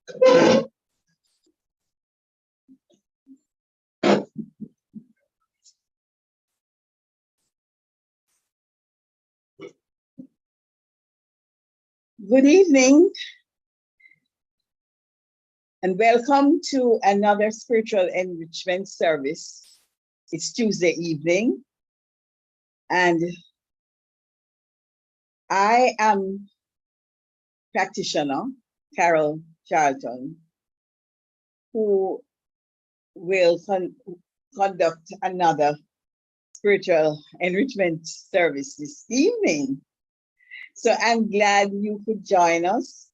Good evening and welcome to another spiritual enrichment service. It's Tuesday evening and I am practitioner Carol Charlton, who will conduct another spiritual enrichment service this evening. So I'm glad you could join us,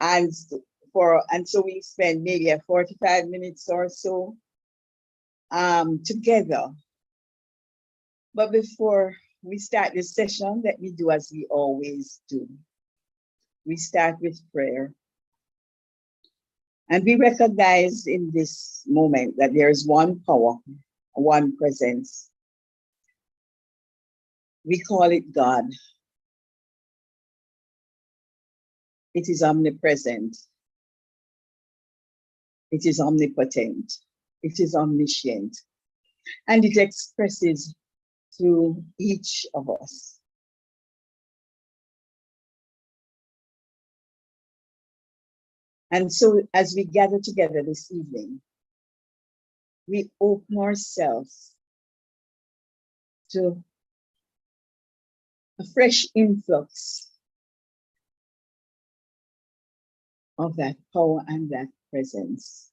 and so we spend maybe 45 minutes or so together. But before we start this session, let me do as we always do. We start with prayer. And we recognize in this moment that there is one power, one presence. We call it God. It is omnipresent. It is omnipotent. It is omniscient. And it expresses through each of us. And so as we gather together this evening, we open ourselves to a fresh influx of that power and that presence.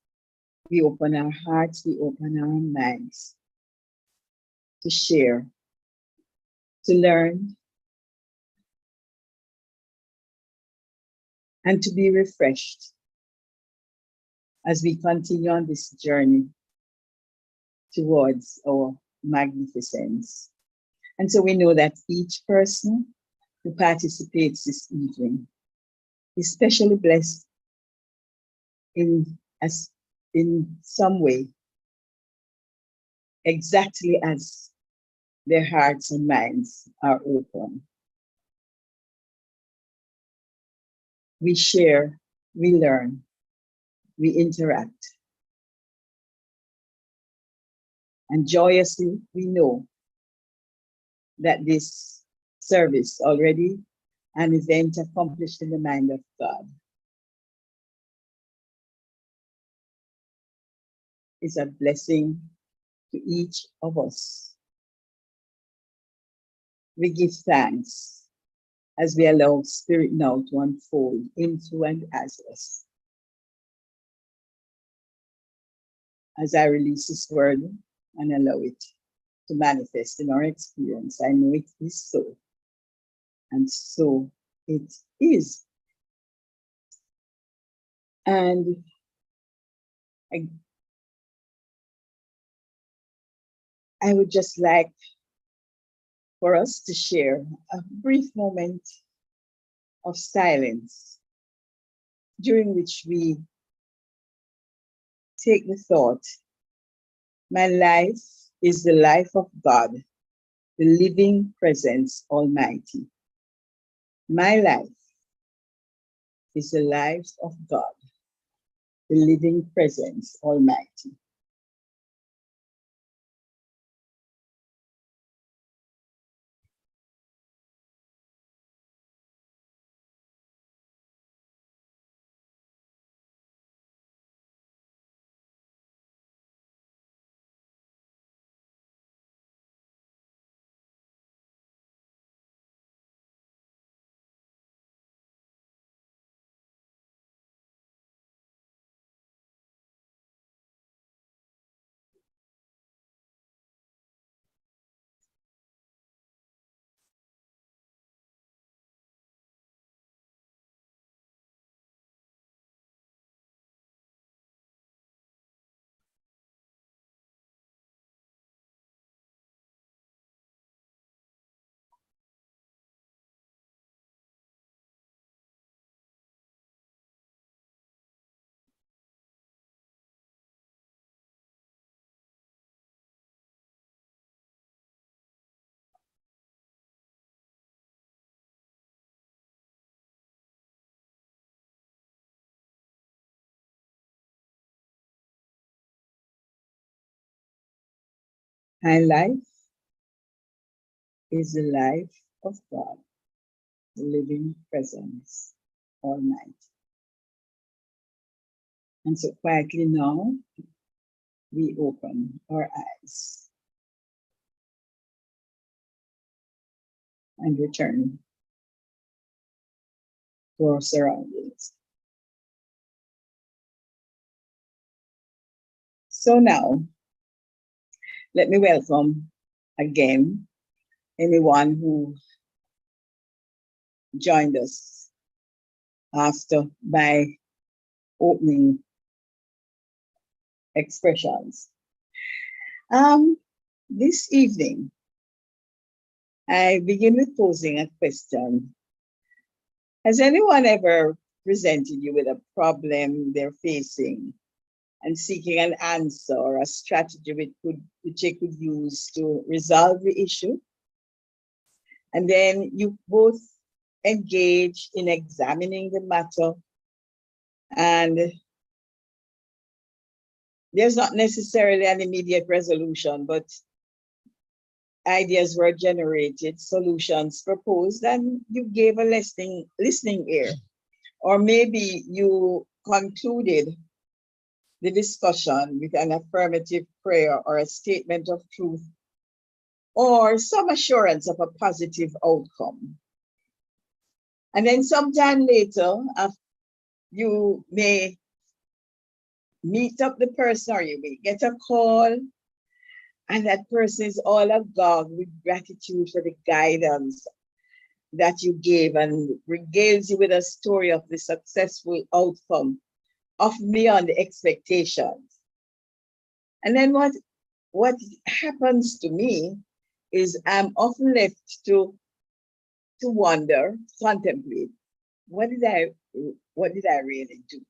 We open our hearts, we open our minds to share, to learn, and to be refreshed as we continue on this journey towards our magnificence. And so we know that each person who participates this evening is specially blessed in some way, exactly as their hearts and minds are open. We share, we learn, we interact. And joyously, we know that this service already an event accomplished in the mind of God is a blessing to each of us. We give thanks as we allow Spirit now to unfold into and as us. As I release this word and allow it to manifest in our experience, I know it is so. And so it is. And I would just like for us to share a brief moment of silence during which we take the thought, my life is the life of God, the living presence almighty. My life is the life of God, the living presence almighty. My life is the life of God, the living presence, Almighty. And so quietly now, we open our eyes and return to our surroundings. So now, let me welcome again anyone who joined us after my opening expressions. This evening, I begin with posing a question. Has anyone ever presented you with a problem they're facing and seeking an answer or a strategy which they could use to resolve the issue? And then you both engage in examining the matter, and there's not necessarily an immediate resolution, but ideas were generated, solutions proposed, and you gave a listening ear. Or maybe you concluded the discussion with an affirmative prayer or a statement of truth or some assurance of a positive outcome. And then sometime later, you may meet up the person or you may get a call, and that person is all agog with gratitude for the guidance that you gave and regales you with a story of the successful outcome of beyond expectations. And then what happens to me is I'm often left to wonder, contemplate, what did I really do?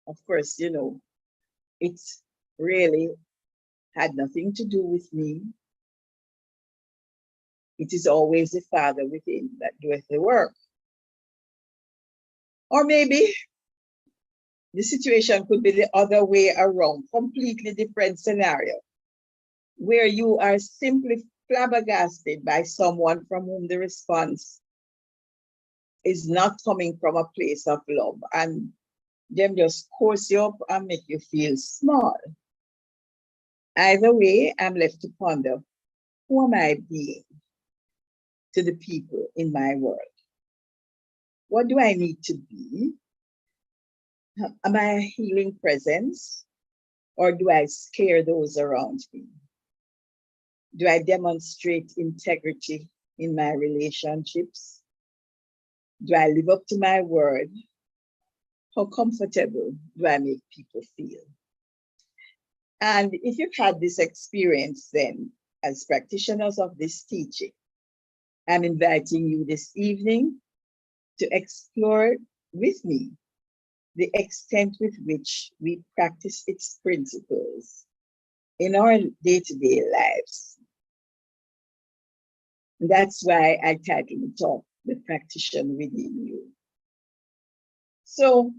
Of course, it's really had nothing to do with me. It is always the Father within that doeth the work. Or maybe the situation could be the other way around, completely different scenario, where you are simply flabbergasted by someone from whom the response is not coming from a place of love, and them just course you up and make you feel small. Either way, I'm left to ponder, who am I being to the people in my world? What do I need to be? Am I a healing presence, or do I scare those around me? Do I demonstrate integrity in my relationships? Do I live up to my word? How comfortable do I make people feel? And if you've had this experience, then as practitioners of this teaching, I'm inviting you this evening to explore with me the extent with which we practice its principles in our day-to-day lives. And that's why I titled the talk, The Practitioner Within You. So,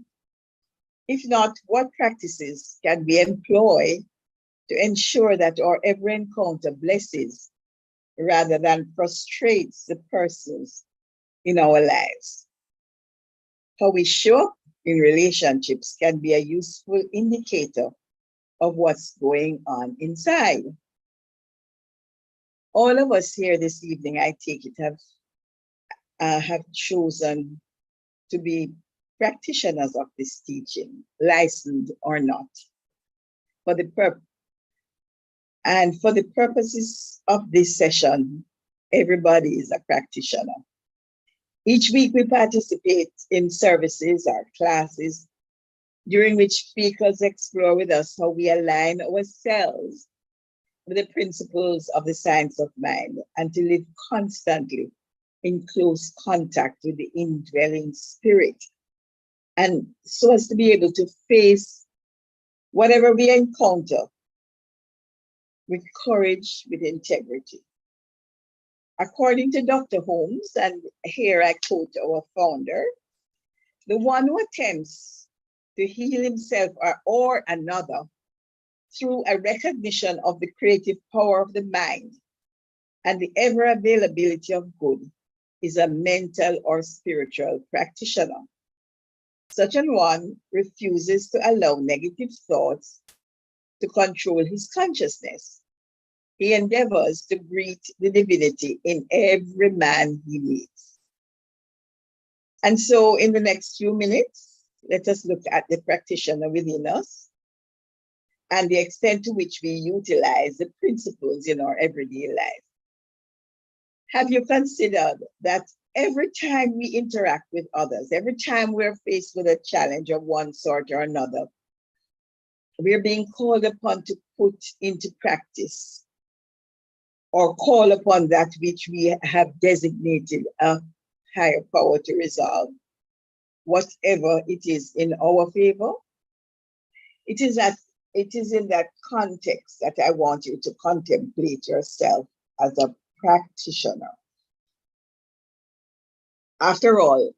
if not, what practices can we employ to ensure that our every encounter blesses rather than frustrates the persons in our lives? How we show up in relationships can be a useful indicator of what's going on inside. All of us here this evening, I take it, have chosen to be practitioners of this teaching, licensed or not, for the purposes of this session, everybody is a practitioner. Each week we participate in services or classes during which speakers explore with us how we align ourselves with the principles of the science of mind and to live constantly in close contact with the indwelling spirit, and so as to be able to face whatever we encounter with courage, with integrity. According to Dr. Holmes, and here I quote our founder, the one who attempts to heal himself or another through a recognition of the creative power of the mind and the ever availability of good, is a mental or spiritual practitioner. Such an one refuses to allow negative thoughts to control his consciousness. He endeavors to greet the divinity in every man he meets. And so in the next few minutes, let us look at the practitioner within us and the extent to which we utilize the principles in our everyday life. Have you considered that every time we interact with others, every time we're faced with a challenge of one sort or another, we're being called upon to put into practice or call upon that which we have designated a higher power to resolve, whatever it is in our favor? It is in that context that I want you to contemplate yourself as a practitioner. After all,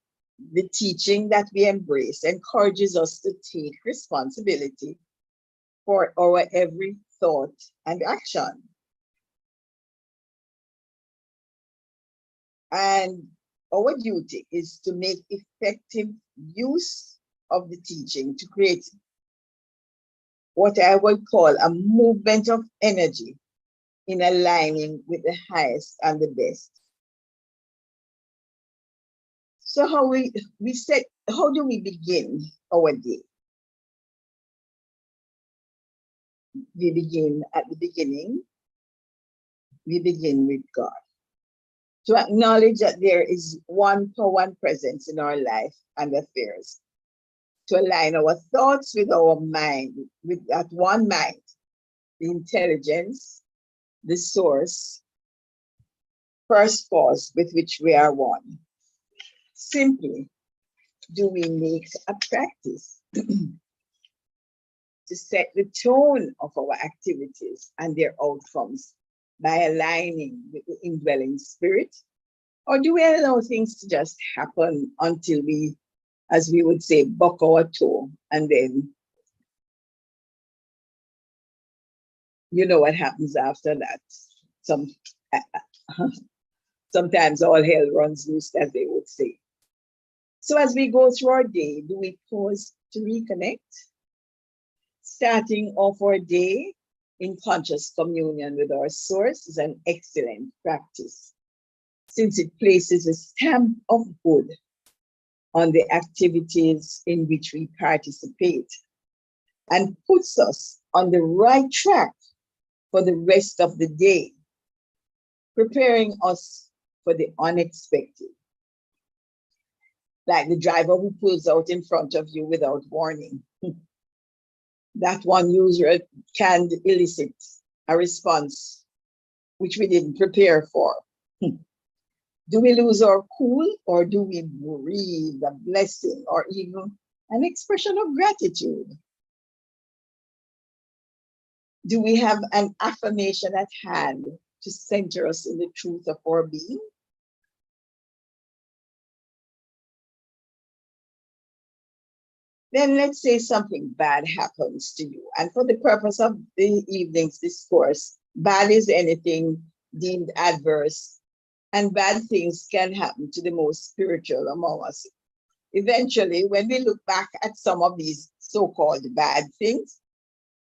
the teaching that we embrace encourages us to take responsibility for our every thought and action. And our duty is to make effective use of the teaching to create what I would call a movement of energy in aligning with the highest and the best. So how do we begin our day? We begin at the beginning. We begin with God. To acknowledge that there is one power and presence in our life and affairs. To align our thoughts with our mind, with that one mind, the intelligence, the source, first cause with which we are one. Simply, do we make a practice to set the tone of our activities and their outcomes by aligning with the indwelling spirit? Or do we allow things to just happen until we, as we would say, buck our toe, and then you know what happens after that? Sometimes all hell runs loose, as they would say. So as we go through our day, do we pause to reconnect? Starting off our day in conscious communion with our source is an excellent practice, since it places a stamp of good on the activities in which we participate and puts us on the right track for the rest of the day, preparing us for the unexpected. Like the driver who pulls out in front of you without warning. That one user can elicit a response which we didn't prepare for. Do we lose our cool, or do we breathe a blessing or even an expression of gratitude? Do we have an affirmation at hand to center us in the truth of our being? Then let's say something bad happens to you. And for the purpose of the evening's discourse, bad is anything deemed adverse, and bad things can happen to the most spiritual among us. Eventually, when we look back at some of these so-called bad things,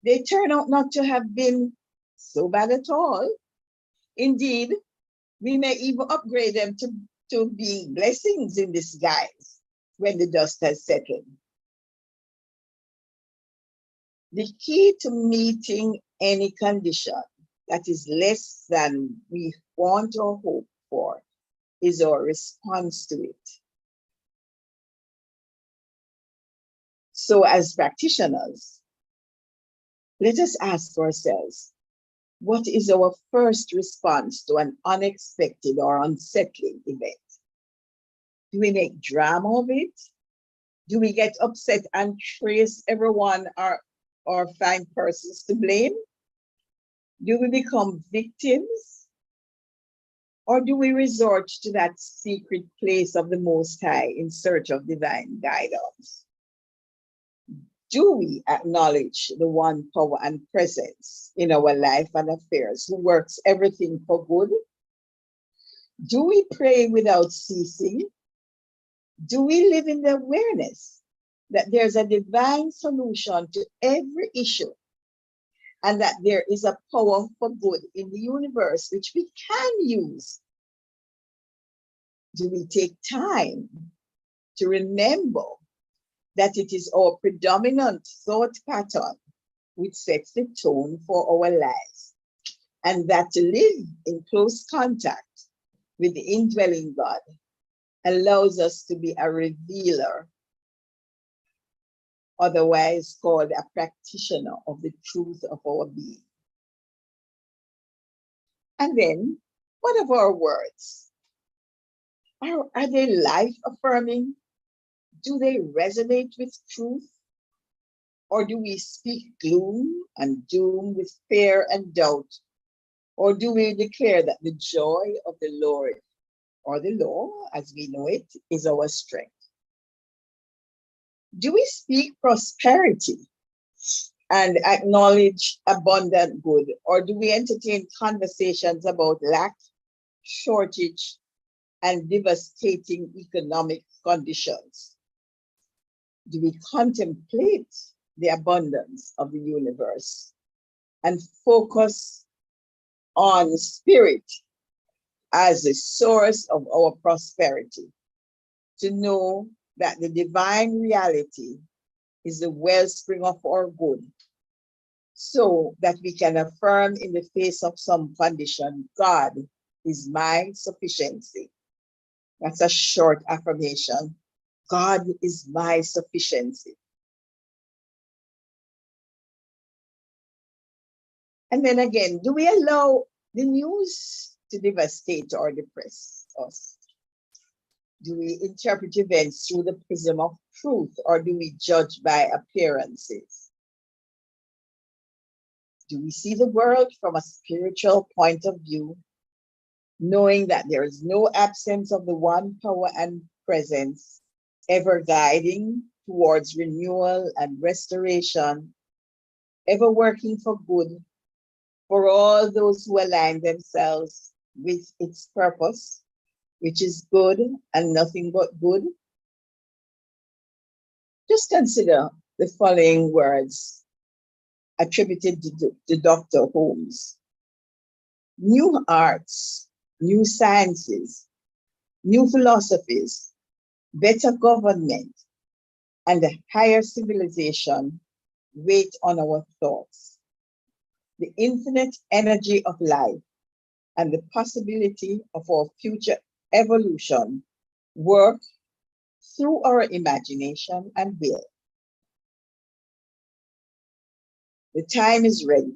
they turn out not to have been so bad at all. Indeed, we may even upgrade them to being blessings in disguise when the dust has settled. The key to meeting any condition that is less than we want or hope for is our response to it. So as practitioners, let us ask ourselves, what is our first response to an unexpected or unsettling event? Do we make drama of it? Do we get upset and trace everyone or find persons to blame? Do we become victims? Or do we resort to that secret place of the Most High in search of divine guidance? Do we acknowledge the one power and presence in our life and affairs who works everything for good? Do we pray without ceasing? Do we live in the awareness that there's a divine solution to every issue and that there is a power for good in the universe which we can use? Do we take time to remember that it is our predominant thought pattern which sets the tone for our lives, and that to live in close contact with the indwelling God allows us to be a revealer, otherwise called a practitioner of the truth of our being? And then, what of our words? Are they life-affirming? Do they resonate with truth? Or do we speak gloom and doom with fear and doubt? Or do we declare that the joy of the Lord, or the law as we know it, is our strength? Do we speak prosperity and acknowledge abundant good? Or do we entertain conversations about lack, shortage, and devastating economic conditions? Do we contemplate the abundance of the universe and focus on spirit as the source of our prosperity, to know that the divine reality is the wellspring of our good, so that we can affirm in the face of some condition, God is my sufficiency? That's a short affirmation. God is my sufficiency. And then again, do we allow the news to devastate or depress us? Do we interpret events through the prism of truth, or do we judge by appearances? Do we see the world from a spiritual point of view, knowing that there is no absence of the one power and presence, ever guiding towards renewal and restoration, ever working for good for all those who align themselves with its purpose, which is good and nothing but good? Just consider the following words attributed to Dr. Holmes. New arts, new sciences, new philosophies, better government, and a higher civilization wait on our thoughts. The infinite energy of life and the possibility of our future evolution work through our imagination and will. The time is ready.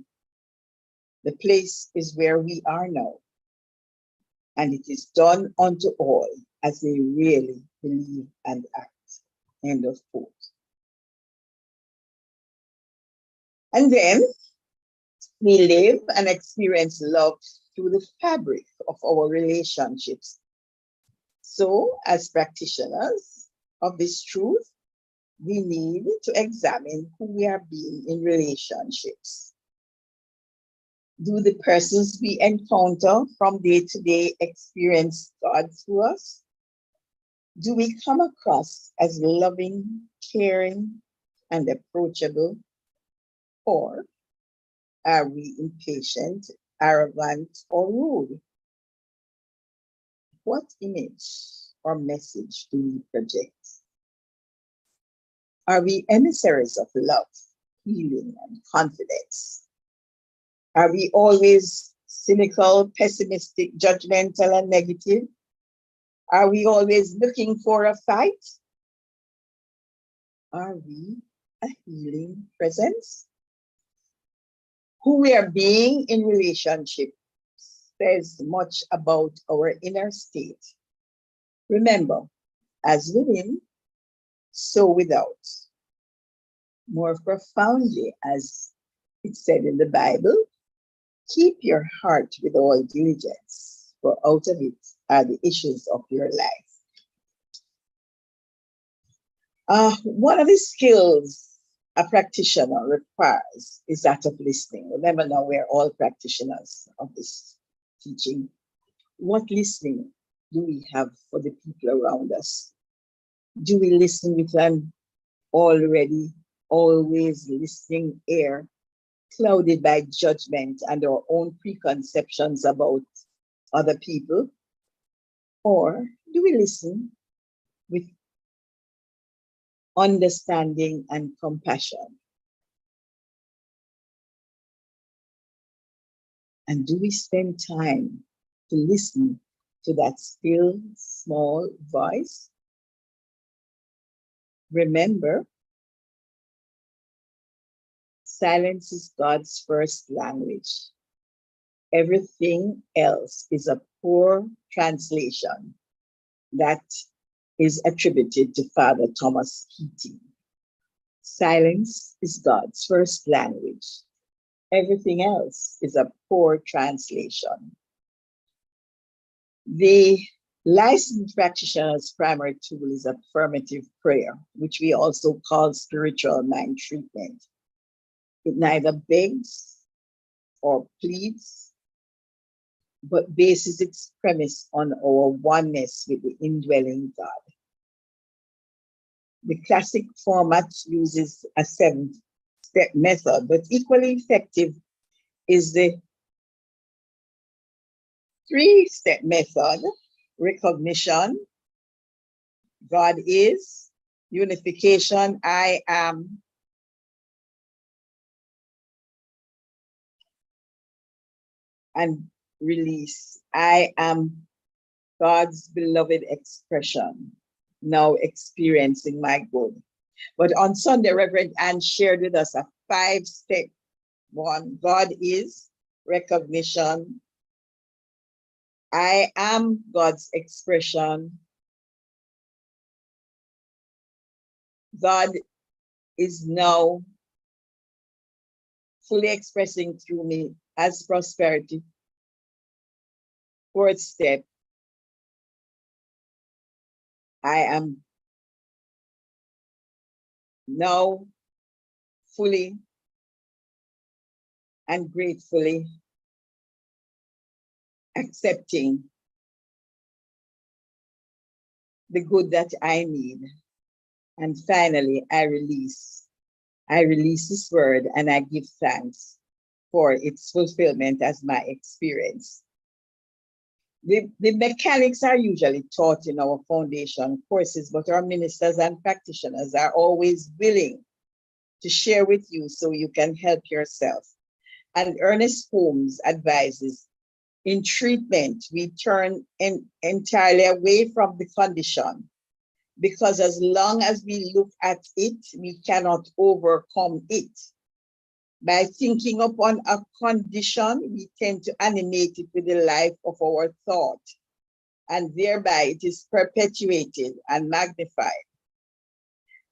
The place is where we are now. And it is done unto all as they really believe and act. End of quote. And then we live and experience love through the fabric of our relationships. So, as practitioners of this truth, we need to examine who we are being in relationships. Do the persons we encounter from day to day experience God through us? Do we come across as loving, caring, and approachable? Or are we impatient, arrogant, or rude? What image or message do we project? Are we emissaries of love, healing, and confidence? Are we always cynical, pessimistic, judgmental, and negative? Are we always looking for a fight? Are we a healing presence? Who we are being in relationship says much about our inner state. Remember, as within, so without. More profoundly, as it said in the Bible, keep your heart with all diligence, for out of it are the issues of your life. One of the skills a practitioner requires is that of listening. Remember now, we're all practitioners of this teaching. What listening do we have for the people around us? Do we listen with an already always listening ear, clouded by judgment and our own preconceptions about other people? Or do we listen with understanding and compassion? And do we spend time to listen to that still small voice? Remember, silence is God's first language. Everything else is a poor translation that is attributed to Father Thomas Keating. Silence is God's first language. Everything else is a poor translation. The licensed practitioner's primary tool is affirmative prayer, which we also call spiritual mind treatment. It neither begs or pleads, but bases its premise on our oneness with the indwelling God. The classic format uses a 7-step method, but equally effective is the 3-step method: recognition, God is; unification, I am; and release, I am God's beloved expression, now experiencing my good. But on Sunday, Reverend Anne shared with us a 5-step one: God is, recognition, I am God's expression, God is now fully expressing through me as prosperity. 4th step, I am now fully and gratefully accepting the good that I need. And finally, I release. I release this word and I give thanks for its fulfillment as my experience. The mechanics are usually taught in our foundation courses, but our ministers and practitioners are always willing to share with you so you can help yourself. And Ernest Holmes advises, in treatment, we turn entirely away from the condition, because as long as we look at it, we cannot overcome it. By thinking upon a condition, we tend to animate it with the life of our thought, and thereby it is perpetuated and magnified.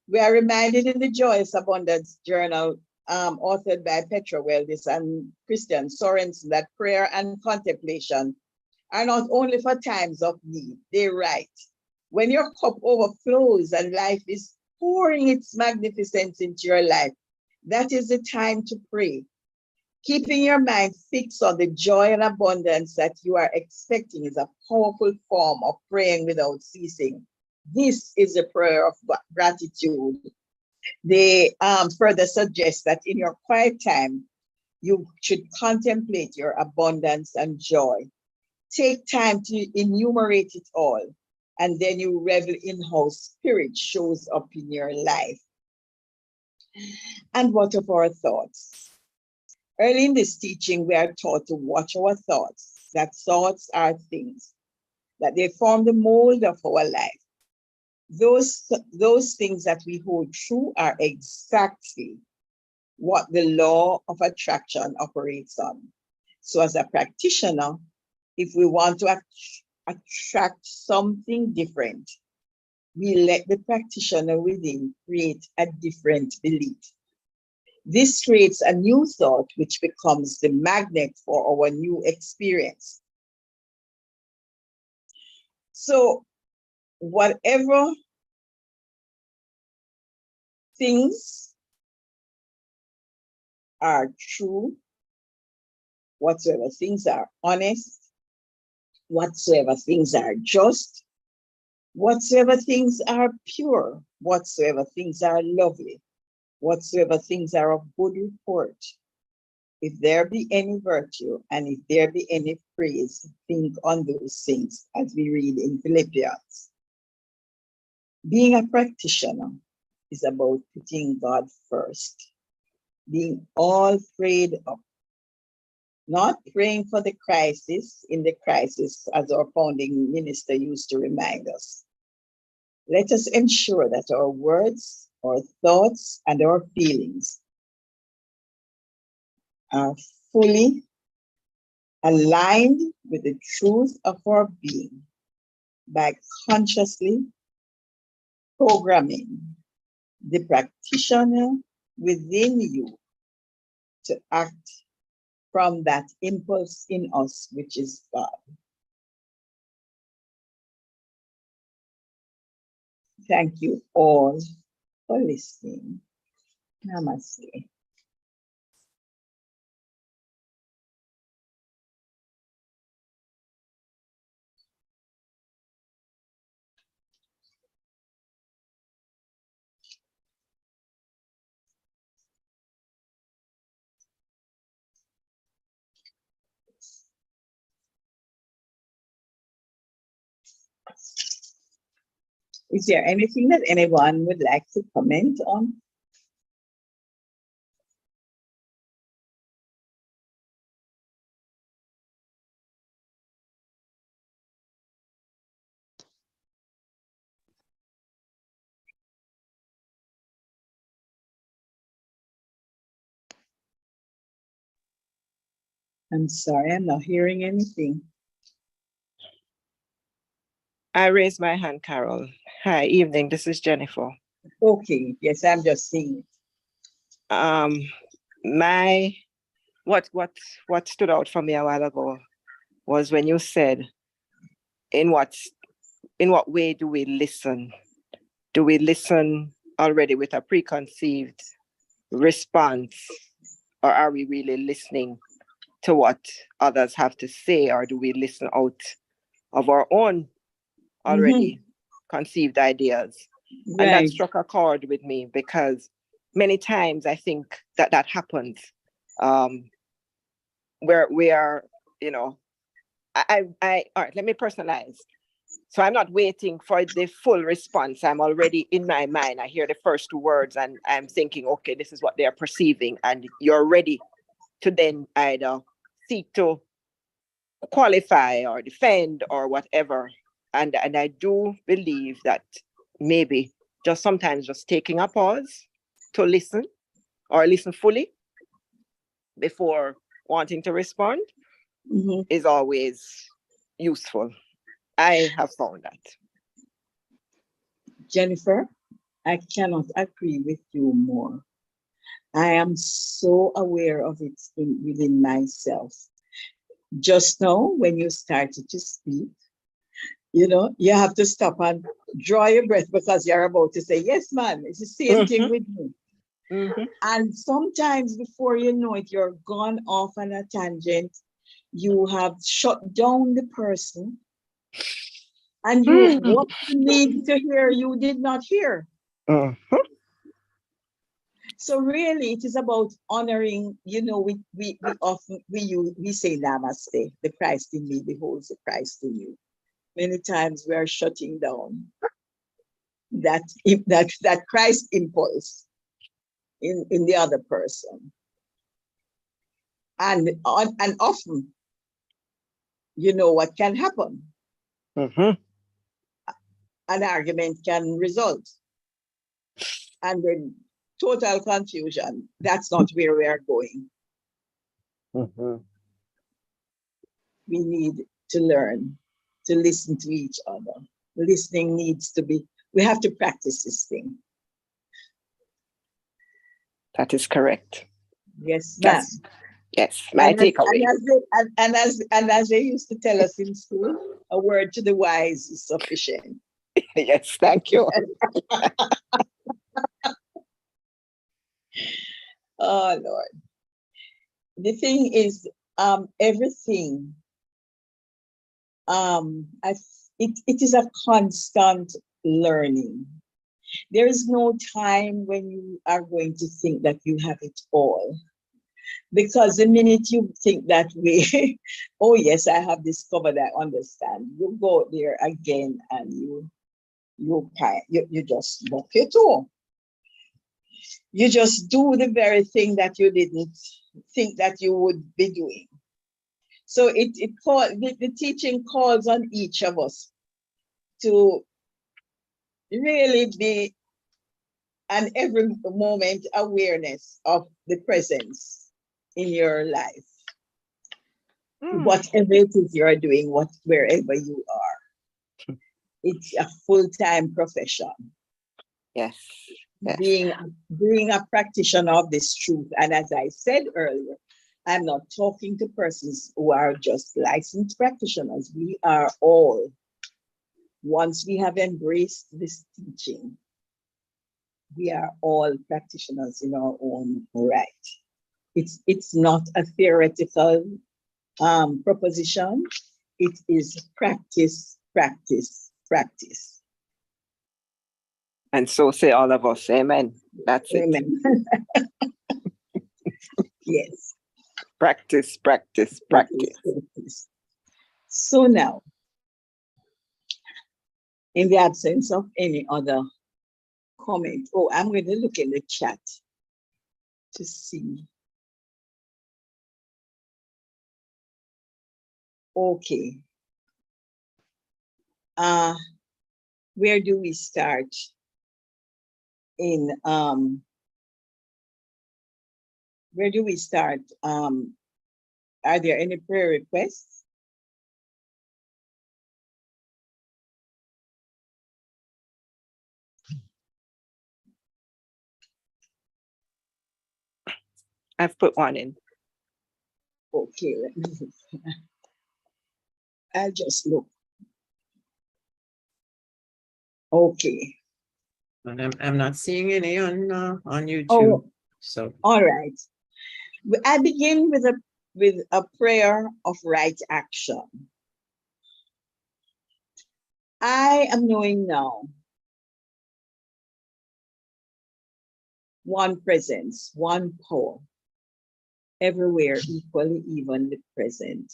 We are reminded in the Joyous Abundance Journal, authored by Petra Weldis and Christian Sorensen, that prayer and contemplation are not only for times of need. They write, when your cup overflows and life is pouring its magnificence into your life, that is the time to pray. Keeping your mind fixed on the joy and abundance that you are expecting is a powerful form of praying without ceasing. This is a prayer of gratitude. They further suggest that in your quiet time, you should contemplate your abundance and joy. Take time to enumerate it all, and then you revel in how spirit shows up in your life. And what of our thoughts? Early in this teaching, we are taught to watch our thoughts, that thoughts are things, that they form the mold of our life. Those things that we hold true are exactly what the law of attraction operates on. So as a practitioner, if we want to attract something different, we let the practitioner within create a different belief. This creates a new thought, which becomes the magnet for our new experience. So whatever things are true, whatsoever things are honest, whatsoever things are just, whatsoever things are pure, whatsoever things are lovely, whatsoever things are of good report, if there be any virtue and if there be any praise, think on those things, as we read in Philippians. Being a practitioner is about putting God first, being all prayed up, not praying for the crisis in the crisis, as our founding minister used to remind us. Let us ensure that our words, our thoughts, and our feelings are fully aligned with the truth of our being by consciously programming the practitioner within you to act from that impulse in us, which is God. Thank you all for listening. Namaste. Is there anything that anyone would like to comment on? I'm sorry, I'm not hearing anything. I raised my hand, Carol. Hi, evening. This is Jennifer. Okay, yes, I'm just seeing it. What stood out for me a while ago was when you said, in what way do we listen? Do we listen already with a preconceived response, or are we really listening to what others have to say, or do we listen out of our own already conceived ideas? Right. And that struck a chord with me, because many times I think that happens, where we are, all right, let me personalize. So I'm not waiting for the full response. I'm already in my mind. I hear the first two words and I'm thinking, okay, this is what they're perceiving. And you're ready to then either seek to qualify or defend or whatever. And I do believe that maybe sometimes just taking a pause to listen, or listen fully before wanting to respond, is always useful. I have found that. Jennifer, I cannot agree with you more. I am so aware of it within myself. Just now, when you started to speak, you have to stop and draw your breath, because you're about to say, yes, man, it's the same thing with me. And sometimes before you know it, you're gone off on a tangent. You have shut down the person, and what you need to hear, you did not hear. So really, it is about honoring. We often we say namaste. The Christ in me beholds the Christ in you. Many times we are shutting down that Christ impulse in the other person, and often, what can happen. An argument can result, and then total confusion. That's not where we are going. We need to learn to listen to each other. Listening needs to be, we have to practice this thing. That is correct. Yes, ma'am. Yes, my takeaway. And as they used to tell us in school, a word to the wise is sufficient. Yes, thank you. Oh, Lord. the thing is, everything, it is a constant learning. There is no time when you are going to think that you have it all. Because the minute you think that way, oh yes, I have discovered, I understand. You go there again and you just walk your toe. You just do the very thing that you didn't think that you would be doing. So the teaching calls on each of us to really be an every moment awareness of the presence in your life. Whatever it is you're doing, wherever you are. It's a full-time profession. Yes. Yes. Being a practitioner of this truth. And as I said earlier, I'm not talking to persons who are just licensed practitioners. We are all, once we have embraced this teaching, we are all practitioners in our own right. It's not a theoretical proposition. It is practice, practice, practice. And so say all of us, amen. That's Amen. Yes. Practice, practice, practice. Practice. So now, in the absence of any other comment, I'm going to look in the chat to see. Okay. Where do we start in where do we start? Are there any prayer requests? I've put one in. Okay, let me look. I'll just look. Okay. And I'm not seeing any on YouTube. Oh, so all right. I begin with a prayer of right action. I am knowing now one presence, one power, everywhere equally evenly present,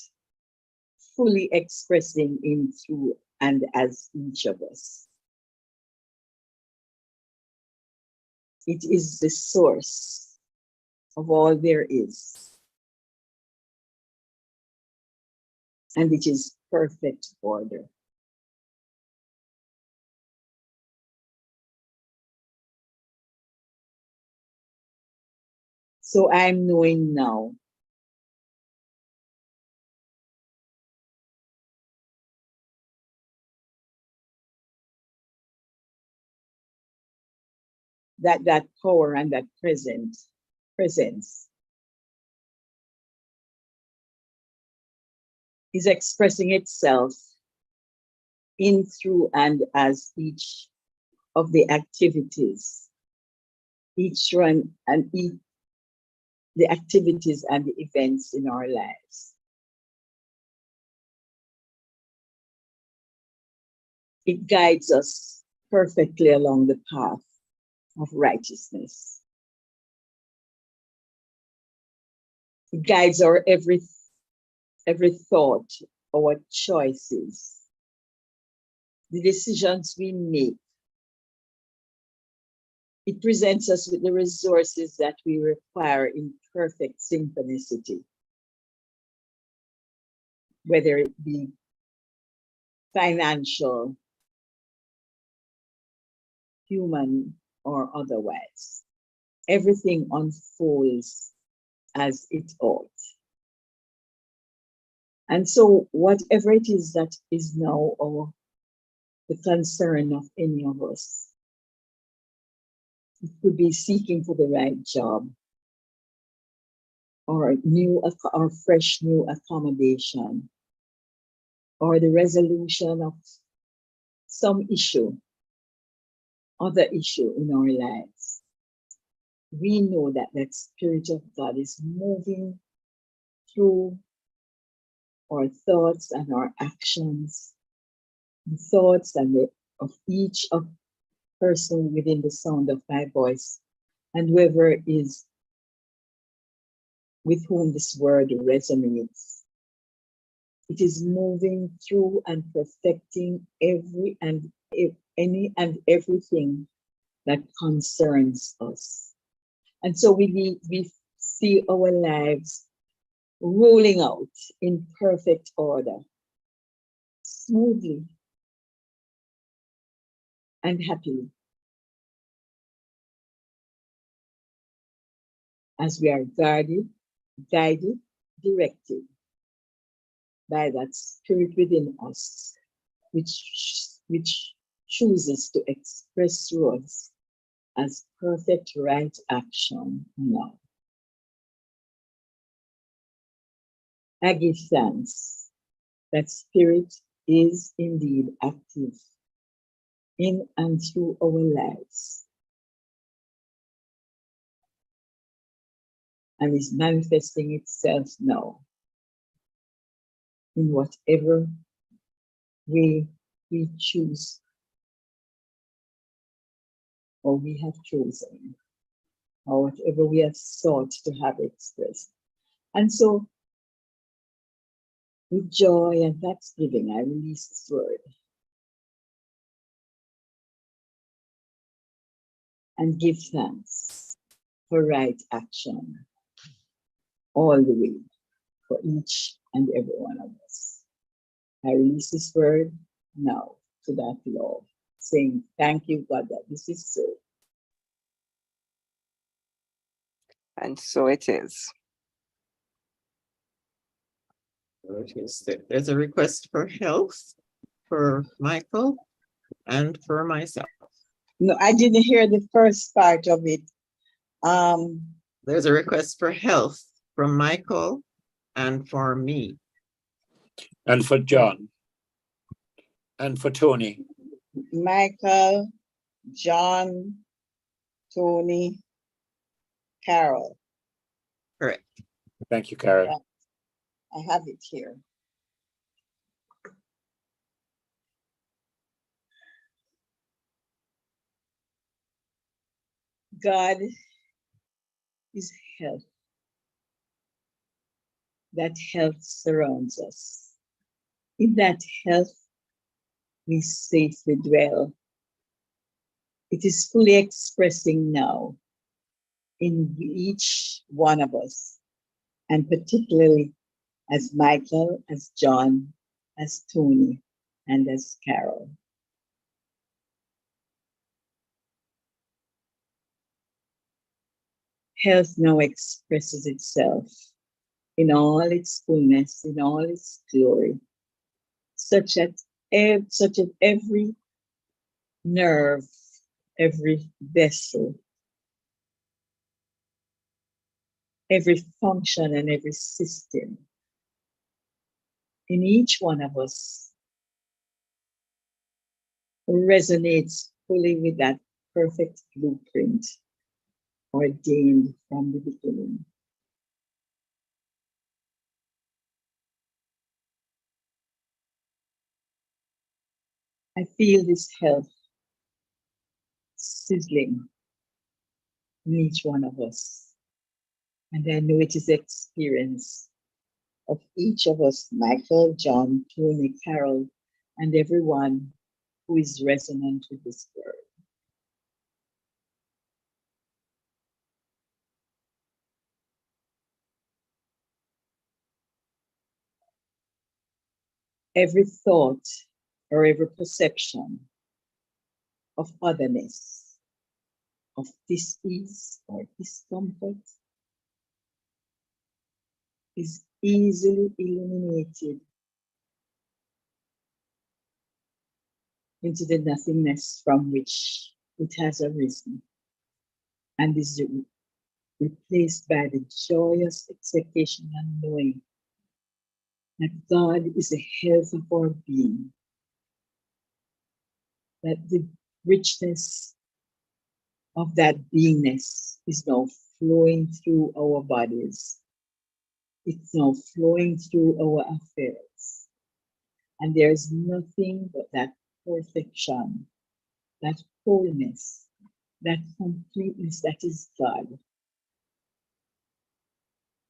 fully expressing in, through, and as each of us. It is the source of all there is. And it is perfect order. So I'm knowing now that power and that presence is expressing itself in, through, and as each of the activities, each one and each the activities and the events in our lives. It guides us perfectly along the path of righteousness. It guides our every thought, our choices, the decisions we make. It presents us with the resources that we require in perfect synchronicity, whether it be financial, human, or otherwise. Everything unfolds as it ought. And so whatever it is that is now the concern of any of us, it could be seeking for the right job, or fresh new accommodation, or the resolution of some other issue in our lives. We know that that Spirit of God is moving through our thoughts and our actions, the thoughts of each of person within the sound of my voice, and whoever is with whom this word resonates. It is moving through and perfecting any and everything that concerns us. And so we see our lives rolling out in perfect order, smoothly and happily, as we are guided, directed by that spirit within us, which chooses to express through us as perfect right action now. I give thanks that spirit is indeed active in and through our lives and is manifesting itself now in whatever way we choose or we have chosen, or whatever we have sought to have expressed. And so, with joy and thanksgiving, I release this word and give thanks for right action all the way for each and every one of us. I release this word now to that Lord, saying, thank you, God, that this is so. And so it is. There's a request for health for Michael and for myself. No, I didn't hear the first part of it. There's a request for health from Michael and for me. And for John. And for Tony. Michael, John, Tony, Carol. Correct. Thank you, Carol. I have it here. God is health. That health surrounds us. In that health, we safely dwell. It is fully expressing now in each one of us, and particularly as Michael, as John, as Tony, and as Carol. Health now expresses itself in all its fullness, in all its glory, such that every nerve, every vessel, every function and every system in each one of us resonates fully with that perfect blueprint ordained from the beginning. I feel this health sizzling in each one of us. And I know it is the experience of each of us, Michael, John, Tony, Carol, and everyone who is resonant with this word. Every thought or every perception of otherness, of dis-ease or discomfort is easily eliminated into the nothingness from which it has arisen and is replaced by the joyous expectation and knowing that God is the health of our being, that the richness of that beingness is now flowing through our bodies It's now flowing through our affairs. And there's nothing but that perfection, that wholeness, that completeness that is God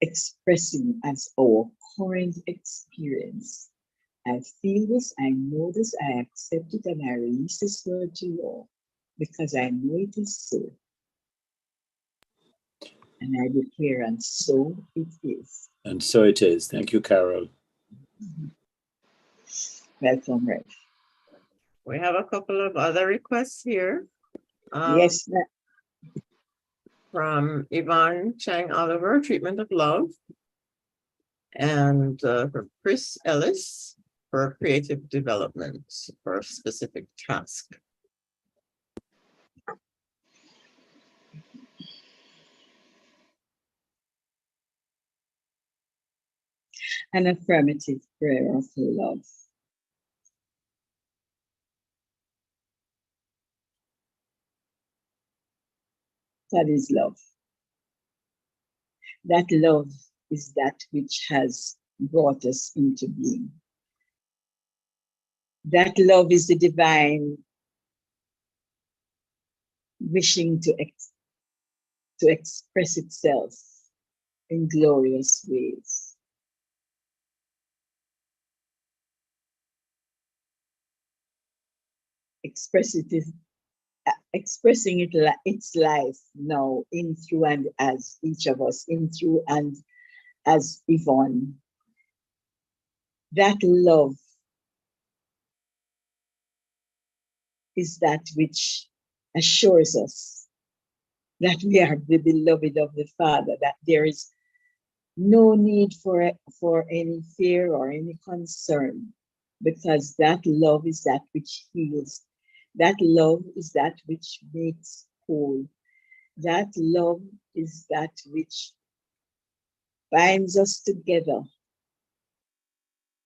expressing as our current experience. I feel this, I know this, I accept it, and I release this word to you all because I know it is so. And I declare, and so it is. And so it is. Thank you, Carol. Welcome, Rev. We have a couple of other requests here. Yes, From Yvonne Chang Oliver, Treatment of Love. And from Chris Ellis for creative development for a specific task. an affirmative prayer of love. That is love. That love is that which has brought us into being. That love is the divine wishing to express itself in glorious ways. Expressing its life now in, through, and as each of us, in, through, and as Yvonne. That love is that which assures us that we are the beloved of the Father, that there is no need for any fear or any concern, because that love is that which heals. That love is that which makes whole. That love is that which binds us together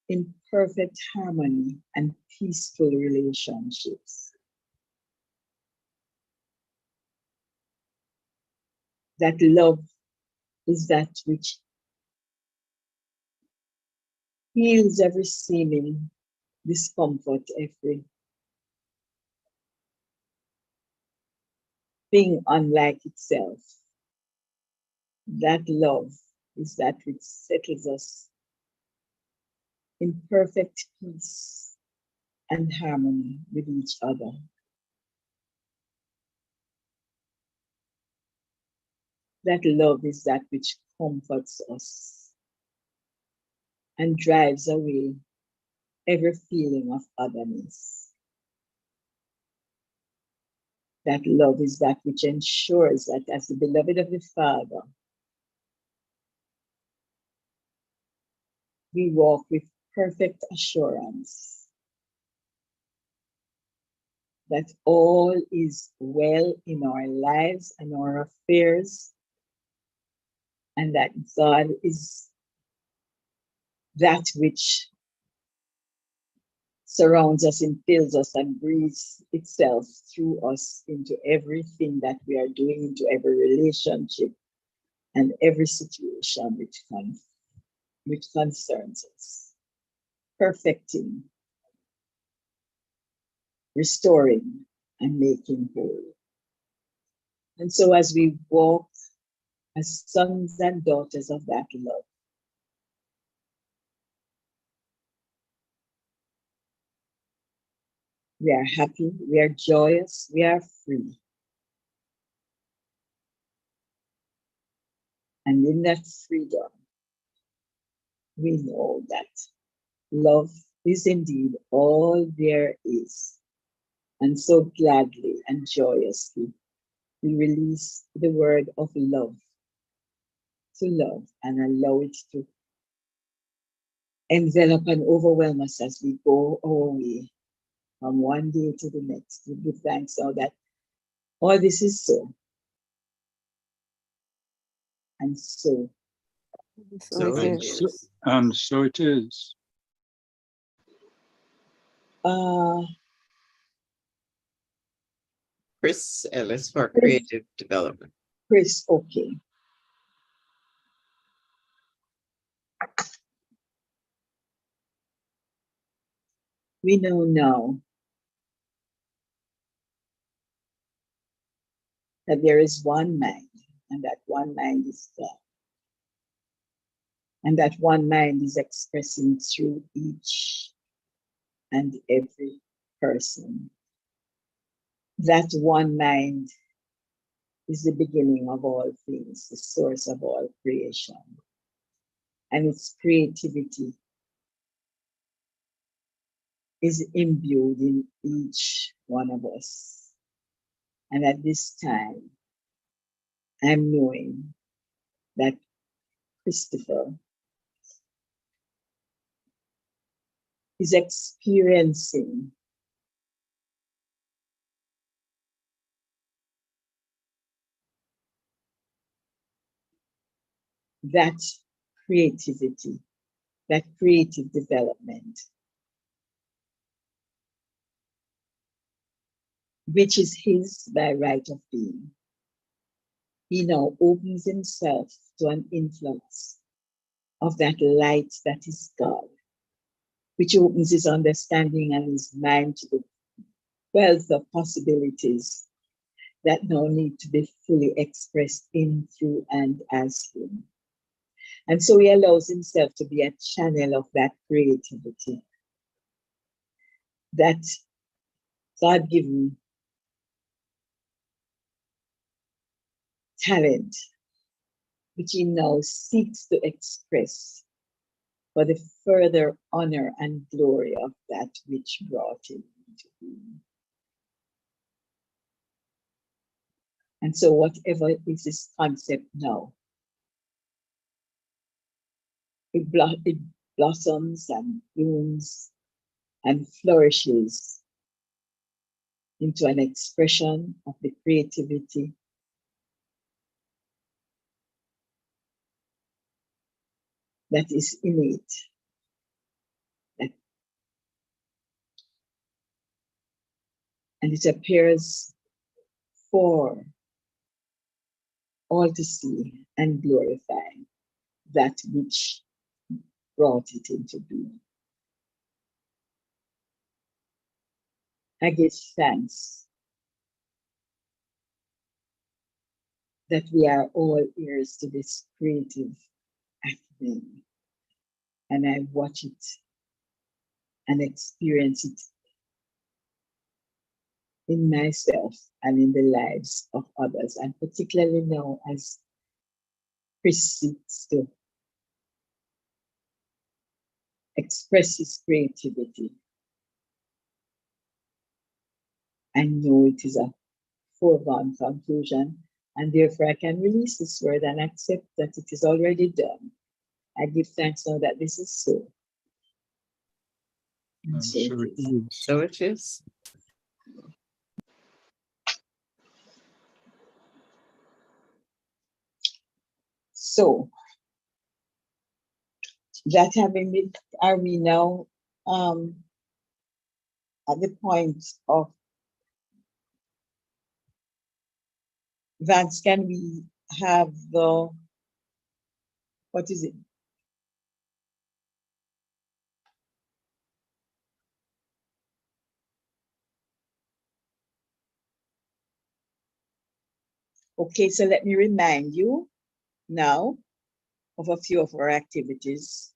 in perfect harmony and peaceful relationships. That love is that which heals every seeming discomfort, every thing unlike itself. That love is that which settles us in perfect peace and harmony with each other. That love is that which comforts us and drives away every feeling of otherness. That love is that which ensures that as the beloved of the Father, we walk with perfect assurance that all is well in our lives and our affairs, and that God is that which surrounds us and fills us and breathes itself through us into everything that we are doing, into every relationship and every situation which concerns us, perfecting, restoring, and making whole. And so as we walk as sons and daughters of that love, we are happy, we are joyous, we are free. And in that freedom, we know that love is indeed all there is. And so gladly and joyously, we release the word of love to love and allow it to envelop and overwhelm us as we go our way from one day to the next. We give thanks now that all this is so. And so. So it it is. is. And so it is. Chris Ellis for creative development. Chris, okay. We know now that there is one mind, and that one mind is God. And that one mind is expressing through each and every person. That one mind is the beginning of all things, the source of all creation. And its creativity is imbued in each one of us. And at this time, I'm knowing that Christopher is experiencing that creativity, that creative development, which is his by right of being. He now opens himself to an influx of that light that is God, which opens his understanding and his mind to the wealth of possibilities that now need to be fully expressed in, through, and as him. And so he allows himself to be a channel of that creativity, that God-given talent, which he now seeks to express for the further honor and glory of that which brought him into being. And so whatever is this concept now, it blossoms and blooms and flourishes into an expression of the creativity that is innate, and it appears for all to see and glorify that which brought it into being. I give thanks that we are all ears to this creative happening, and I watch it and experience it in myself and in the lives of others, and particularly now as Chris seeks to express his creativity. I know it is a foregone conclusion, and therefore I can release this word and accept that it is already done. I give thanks now that this is so. And so So it it is. is. So it is. So that having been, are we now at the point of Vance, can we have the, what is it? Okay, so let me remind you now of a few of our activities.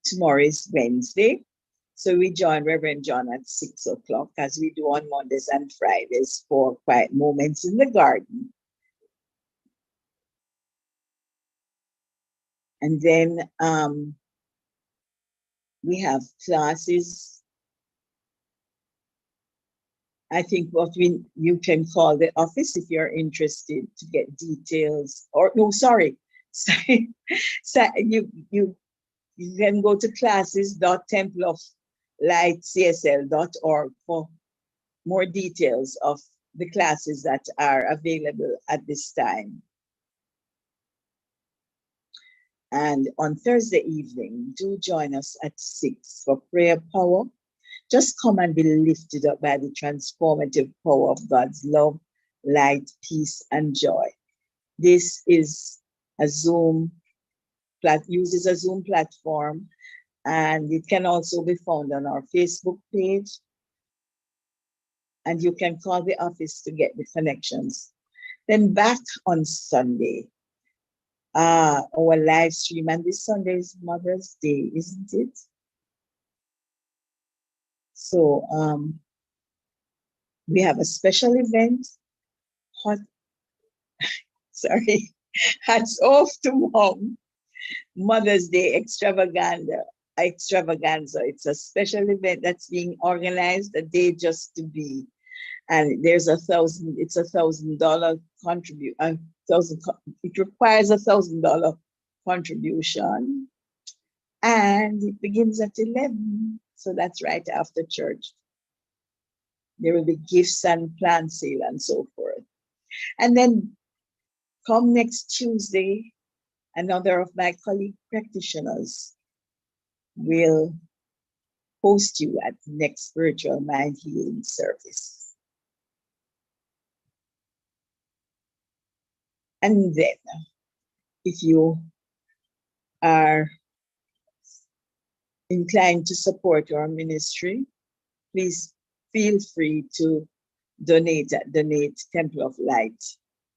Tomorrow is Wednesday, so we join Reverend John at 6 o'clock, as we do on Mondays and Fridays, for quiet moments in the garden. And then we have classes. I think what you can call the office if you're interested to get details, or no, sorry. So you can go to classes.templeoflightcsl.org for more details of the classes that are available at this time. And on Thursday evening, do join us at 6 for prayer power. Just come and be lifted up by the transformative power of God's love, light, peace, and joy. This is a Zoom uses a Zoom platform, and it can also be found on our Facebook page. And you can call the office to get the connections. Then back on Sunday, our live stream, and this Sunday is Mother's Day, isn't it? So we have a special event. Hats off to Mom. Mother's Day extravaganza. It's a special event that's being organized, a day just to be. And there's it's $1,000 contribution. It requires $1,000 contribution. And it begins at 11. So that's right after church. There will be gifts and plant sale and so forth. And then come next Tuesday, another of my colleague practitioners will host you at the next Spiritual Mind Healing Service. And then, if you are inclined to support our ministry, please feel free to donate at Donate Temple of Light,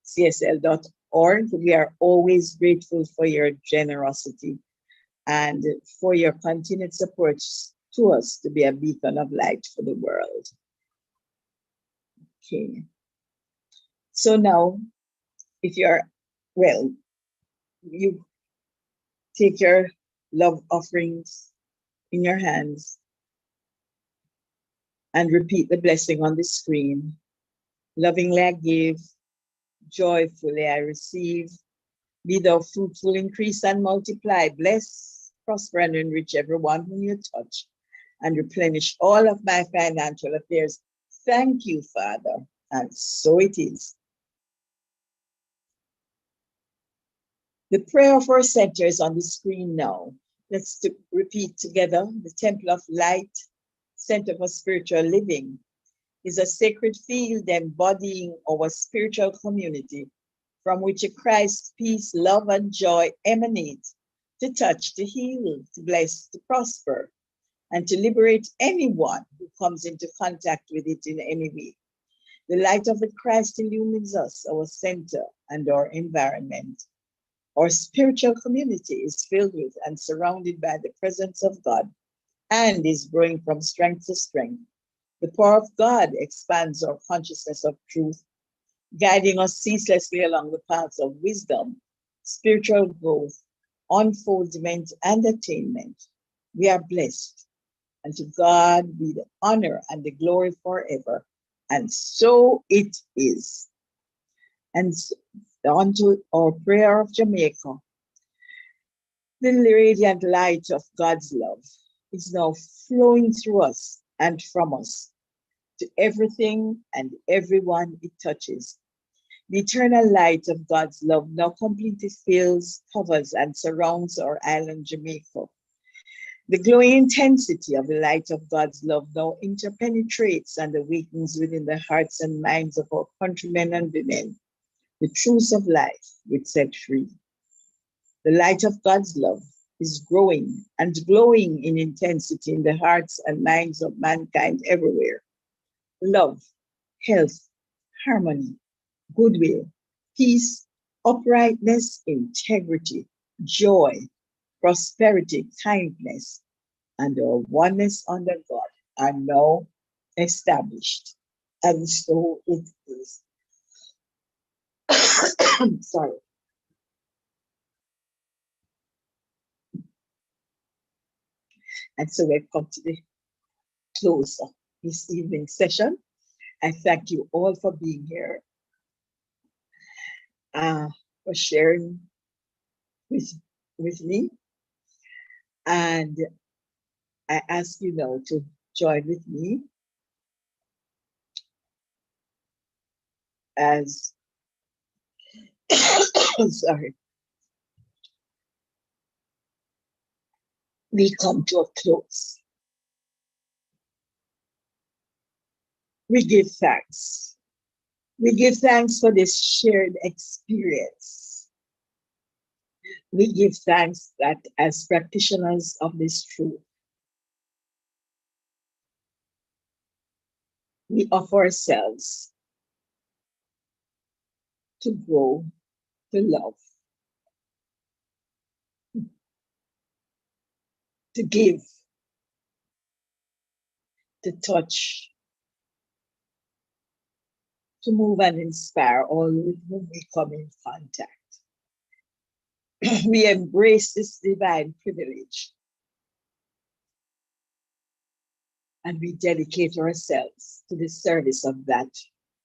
CSL.org. We are always grateful for your generosity and for your continued support to us to be a beacon of light for the world. Okay. So now, if you're, well, you take your love offerings in your hands and repeat the blessing on the screen. Lovingly I give, joyfully I receive. Be thou fruitful, increase and multiply. Bless, prosper and enrich everyone whom you touch, and replenish all of my financial affairs. Thank you, Father. And so it is. The prayer of our center is on the screen now. Let's repeat together. The Temple of Light, Center for Spiritual Living, is a sacred field embodying our spiritual community from which a Christ, peace, love, and joy emanate to touch, to heal, to bless, to prosper, and to liberate anyone who comes into contact with it in any way. The light of the Christ illumines us, our center, and our environment. Our spiritual community is filled with and surrounded by the presence of God and is growing from strength to strength. The power of God expands our consciousness of truth, guiding us ceaselessly along the paths of wisdom, spiritual growth, unfoldment, and attainment. We are blessed, and to God be the honor and the glory forever. And so it is. And on to our prayer of Jamaica. The radiant light of God's love is now flowing through us and from us to everything and everyone it touches. The eternal light of God's love now completely fills, covers, and surrounds our island, Jamaica. The glowing intensity of the light of God's love now interpenetrates and awakens within the hearts and minds of our countrymen and women. The truths of life which set free. The light of God's love is growing and glowing in intensity in the hearts and minds of mankind everywhere. Love, health, harmony, goodwill, peace, uprightness, integrity, joy, prosperity, kindness, and our oneness under God are now established. And so it is. Sorry. And so we've come to the close of this evening session. I thank you all for being here, for sharing with me. And I ask you now to join with me as, sorry, we come to a close. We give thanks. We give thanks for this shared experience. We give thanks that as practitioners of this truth, we offer ourselves to grow, to love, to give, to touch, to move and inspire all with whom we come in contact. We embrace this divine privilege and we dedicate ourselves to the service of that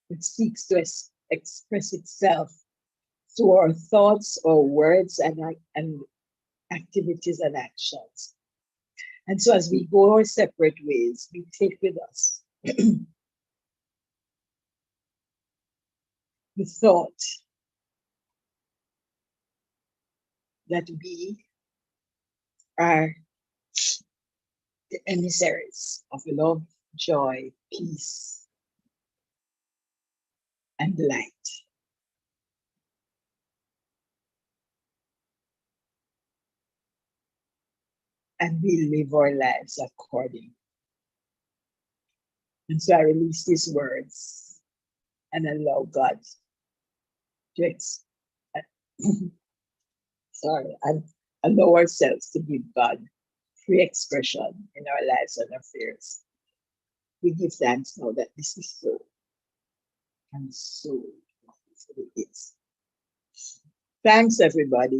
which seeks to express itself through our thoughts or words and activities and actions. And so as we go our separate ways, we take with us the thought that we are the emissaries of love, joy, peace, and light. And we live our lives according. And so I release these words and allow God to and allow ourselves to give God free expression in our lives and affairs. We give thanks now that this is so, and so it is. Thanks, everybody.